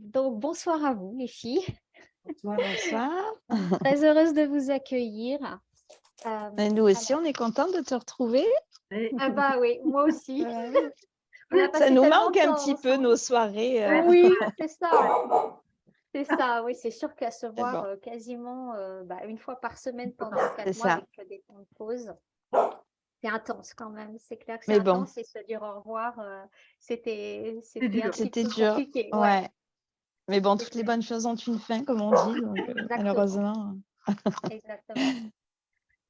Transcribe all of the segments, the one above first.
Donc, bonsoir à vous, les filles. Bonsoir, bonsoir. Très heureuse de vous accueillir. Et nous aussi, Alors, on est contente de te retrouver. ah bah oui, moi aussi. Ouais. On a Ça passé nous tellement manque de un temps petit peu, ensemble. nos soirées. Oui, c'est ça. C'est ça, oui, c'est sûr qu'à se Mais voir bon, quasiment une fois par semaine pendant c'est 4 mois ça. avec des temps de pause, c'est intense quand même. C'est clair que c'est Mais bon, intense et se dire au revoir, C'est c'était un dur. petit c'était peu dur. compliqué. Ouais, Ouais. Mais bon, c'est toutes les clair. bonnes choses ont une fin, comme on dit. Donc, Exactement, malheureusement. exactement.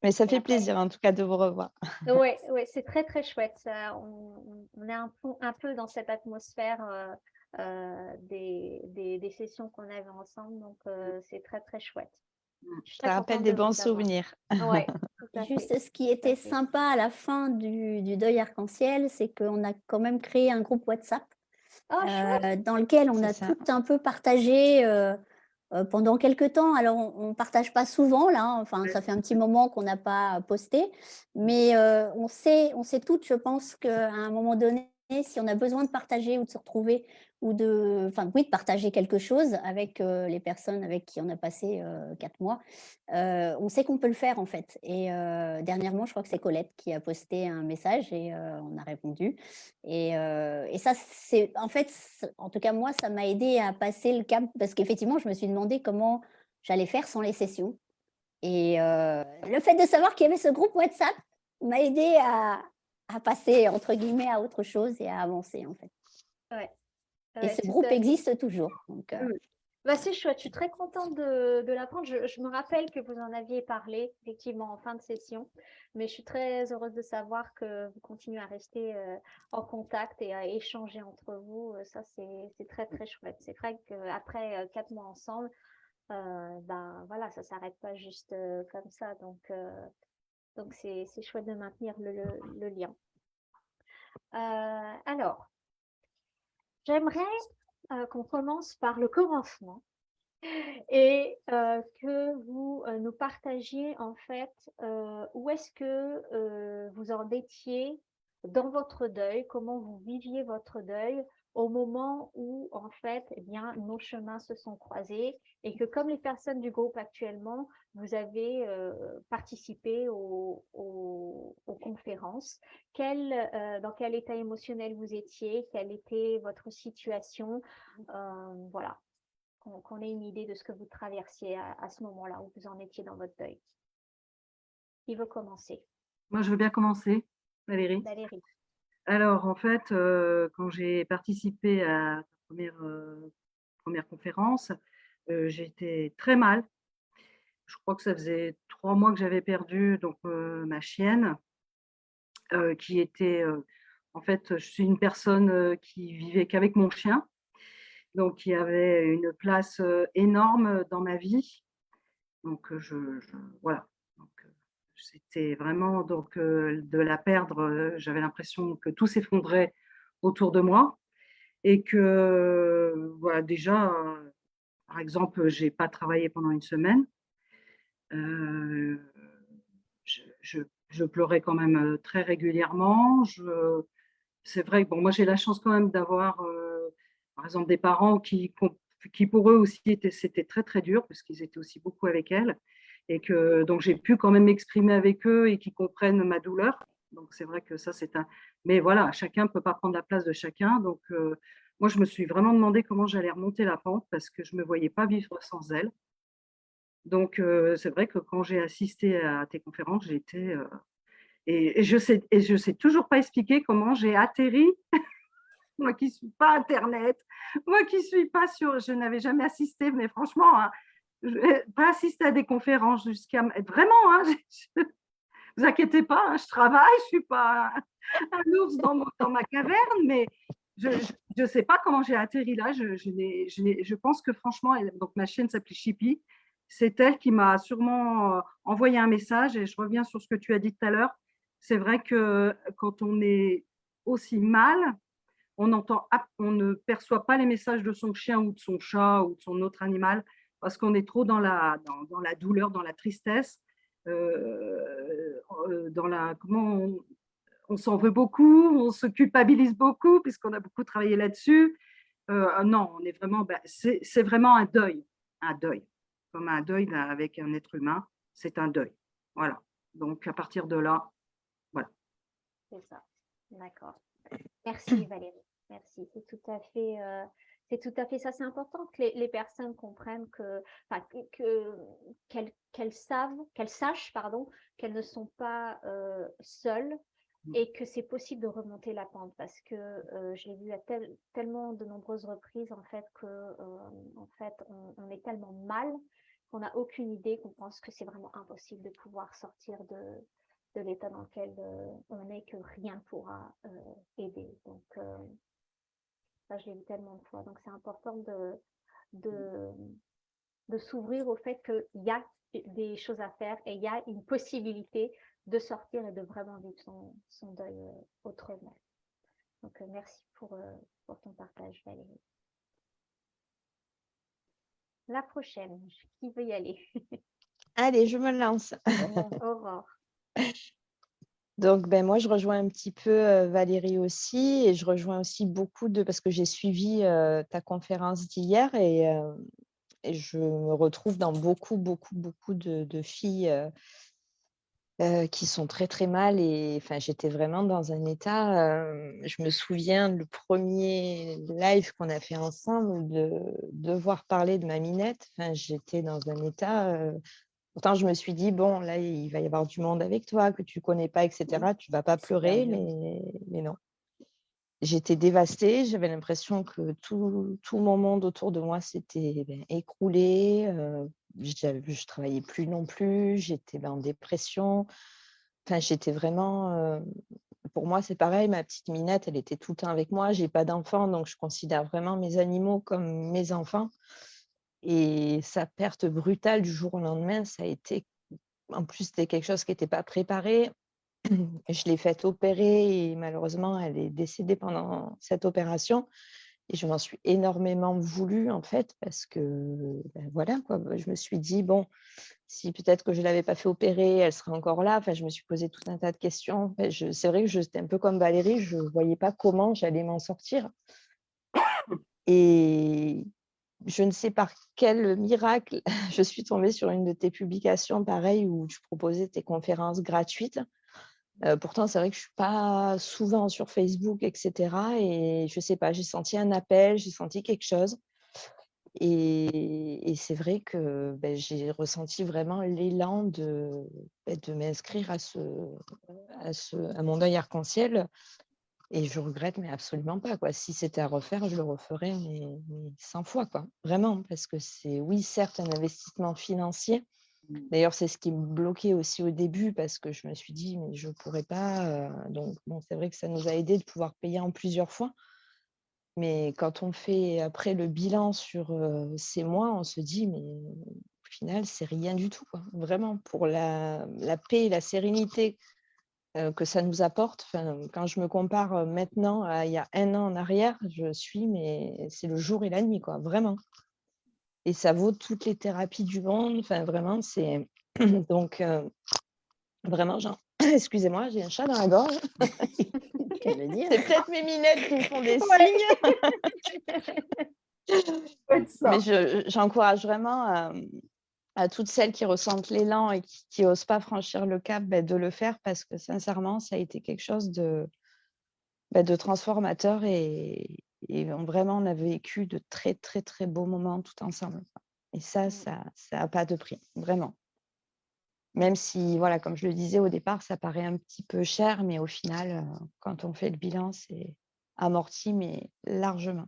Mais ça Mais fait après, plaisir, en tout cas, de vous revoir. ouais, ouais, c'est très très chouette. Ça, on est un peu dans cette atmosphère des sessions qu'on avait ensemble, donc c'est très très chouette. Je suis très Ça rappelle contente des de bons vous avoir. souvenirs. Ouais, tout à fait, Juste ce qui tout à était fait. sympa à la fin du deuil arc-en-ciel, c'est qu'on a quand même créé un groupe WhatsApp Oh, chouette! dans lequel on C'est a ça. tout un peu partagé pendant quelques temps. Alors, on ne partage pas souvent, là, hein, enfin, ça fait un petit moment qu'on n'a pas posté, mais on sait toutes, je pense, qu'à un moment donné, si on a besoin de partager ou de se retrouver ou enfin, oui, de partager quelque chose avec les personnes avec qui on a passé 4 mois, on sait qu'on peut le faire en fait. Et dernièrement, je crois que c'est Colette qui a posté un message et on a répondu. Et ça, c'est en fait, en tout cas moi, ça m'a aidé à passer le cap parce qu'effectivement, je me suis demandé comment j'allais faire sans les sessions. Et le fait de savoir qu'il y avait ce groupe WhatsApp m'a aidé à passer entre guillemets à autre chose et à avancer en fait. Ouais, Et ouais, ce tout groupe à fait. existe toujours. Donc, Bah, c'est chouette, je suis très contente de l'apprendre. Je me rappelle que vous en aviez parlé, effectivement, en fin de session, mais je suis très heureuse de savoir que vous continuez à rester en contact et à échanger entre vous. Ça, c'est très, très chouette. C'est vrai qu'après 4 mois ensemble, ben voilà, ça s'arrête pas juste comme ça. Donc c'est chouette de maintenir le lien. Alors, j'aimerais qu'on commence par le commencement. Et que vous nous partagiez en fait où est-ce que vous en étiez dans votre deuil, comment vous viviez votre deuil au moment où en fait eh bien nos chemins se sont croisés et que comme les personnes du groupe actuellement, vous avez participé aux conférences. Dans quel état émotionnel vous étiez, quelle était votre situation, voilà, qu'on ait une idée de ce que vous traversiez à ce moment-là, où vous en étiez dans votre deuil. Qui veut commencer? Moi, je veux bien commencer, Valérie. Valérie. Alors, en fait, quand j'ai participé à la première conférence, j'étais très mal. Je crois que ça faisait 3 mois que j'avais perdu donc ma chienne, qui était, en fait, je suis une personne qui vivait qu'avec mon chien, donc qui avait une place énorme dans ma vie. Donc, voilà. Donc, c'était vraiment donc de la perdre. J'avais l'impression que tout s'effondrait autour de moi et que voilà, déjà, par exemple, j'ai pas travaillé pendant une semaine. Euh, je pleurais quand même très régulièrement. C'est vrai que bon, moi j'ai la chance quand même d'avoir, par exemple, des parents qui pour eux aussi c'était très très dur parce qu'ils étaient aussi beaucoup avec elle et que donc j'ai pu quand même m'exprimer avec eux et qu'ils comprennent ma douleur. Donc c'est vrai que ça c'est un. Mais voilà, chacun ne peut pas prendre la place de chacun. Donc moi je me suis vraiment demandé comment j'allais remonter la pente parce que je ne me voyais pas vivre sans elle. Donc c'est vrai que quand j'ai assisté à tes conférences, j'ai été et je sais toujours pas expliquer comment j'ai atterri, moi qui suis pas internet, moi qui suis pas sur, je n'avais jamais assisté, mais franchement, hein, pas assisté à des conférences jusqu'à vraiment, hein, vous inquiétez pas, hein, je travaille, je suis pas un ours dans ma caverne, mais je sais pas comment j'ai atterri là. Je pense que franchement, donc ma chaîne s'appelait Chippy. C'est elle qui m'a sûrement envoyé un message et je reviens sur ce que tu as dit tout à l'heure. C'est vrai que quand on est aussi mal, on ne perçoit pas les messages de son chien ou de son chat ou de son autre animal parce qu'on est trop dans la douleur, dans la tristesse, dans la comment on s'en veut beaucoup, on se culpabilise beaucoup puisqu'on a beaucoup travaillé là-dessus. Non, on est vraiment, c'est vraiment un deuil, comme un deuil avec un être humain, c'est un deuil. Voilà. Donc à partir de là, voilà. C'est ça. D'accord. Merci Valérie. Merci. C'est tout à fait ça. C'est important que les personnes comprennent qu'elles sachent, pardon, qu'elles ne sont pas seules et que c'est possible de remonter la pente parce que je l'ai vu à tellement de nombreuses reprises en fait on est tellement mal qu'on n'a aucune idée, qu'on pense que c'est vraiment impossible de pouvoir sortir de l'état dans lequel on est, que rien pourra aider. Donc, ça, je l'ai vu tellement de fois. Donc, c'est important de, de s'ouvrir au fait qu'il y a des choses à faire et il y a une possibilité de sortir et de vraiment vivre son deuil autrement. Donc, merci pour ton partage, Valérie. La prochaine, qui veut y aller? Allez, je me lance. Aurore. Donc, moi, je rejoins un petit peu Valérie aussi, et je rejoins aussi beaucoup parce que j'ai suivi ta conférence d'hier, et je me retrouve dans beaucoup de filles qui sont très, très mal. Et enfin, j'étais vraiment dans un état, je me souviens, le premier live qu'on a fait ensemble, de devoir parler de ma Minette. Enfin, j'étais dans un état, pourtant je me suis dit: «Bon, là, il va y avoir du monde avec toi que tu connais pas et cetera, tu vas pas pleurer», mais non. J'étais dévastée, j'avais l'impression que tout mon monde autour de moi s'était, écroulé, je travaillais plus non plus, j'étais en dépression. Enfin, j'étais vraiment, pour moi, c'est pareil, ma petite Minette, elle était tout le temps avec moi. J'ai pas d'enfant, donc je considère vraiment mes animaux comme mes enfants, et sa perte brutale du jour au lendemain, ça a été, en plus, c'était quelque chose qui était pas préparé. Je l'ai faite opérer et malheureusement, elle est décédée pendant cette opération, et je m'en suis énormément voulu, en fait, parce que, voilà, quoi. Je me suis dit: «Bon, si peut-être que je ne l'avais pas fait opérer, elle serait encore là». Enfin, je me suis posé tout un tas de questions. Enfin, c'est vrai que j'étais un peu comme Valérie, je ne voyais pas comment j'allais m'en sortir, et je ne sais par quel miracle, je suis tombée sur une de tes publications, pareil, où tu proposais tes conférences gratuites. Pourtant, c'est vrai que je ne suis pas souvent sur Facebook et cetera, et je ne sais pas, j'ai senti un appel, j'ai senti quelque chose, et c'est vrai que, j'ai ressenti vraiment l'élan de m'inscrire à mon deuil arc-en-ciel, et je regrette, mais absolument pas, quoi. Si c'était à refaire, je le referais, mais 100 fois, quoi. Vraiment, parce que c'est, oui, certes, un investissement financier. D'ailleurs, c'est ce qui me bloquait aussi au début, parce que je me suis dit: «Mais je ne pourrais pas», donc bon, c'est vrai que ça nous a aidés de pouvoir payer en plusieurs fois. Mais quand on fait après le bilan sur, ces mois, on se dit: «Mais au final, c'est rien du tout, quoi». Vraiment, pour la paix et la sérénité, que ça nous apporte. Enfin, quand je me compare, maintenant à il y a 1 an en arrière, mais c'est le jour et la nuit, quoi, vraiment. Et ça vaut toutes les thérapies du monde. Enfin, vraiment, c'est donc vraiment, excusez-moi, j'ai un chat dans la gorge. Tu veux dire? C'est peut-être mes minettes qui me font des signes. Mais j'encourage vraiment à toutes celles qui ressentent l'élan et qui osent pas franchir le cap, de le faire, parce que sincèrement, ça a été quelque chose de transformateur, et vraiment, on a vécu de très, très, très beaux moments tout ensemble. Et ça a pas de prix, vraiment. Même si, voilà, comme je le disais au départ, ça paraît un petit peu cher, mais au final, quand on fait le bilan, c'est amorti, mais largement.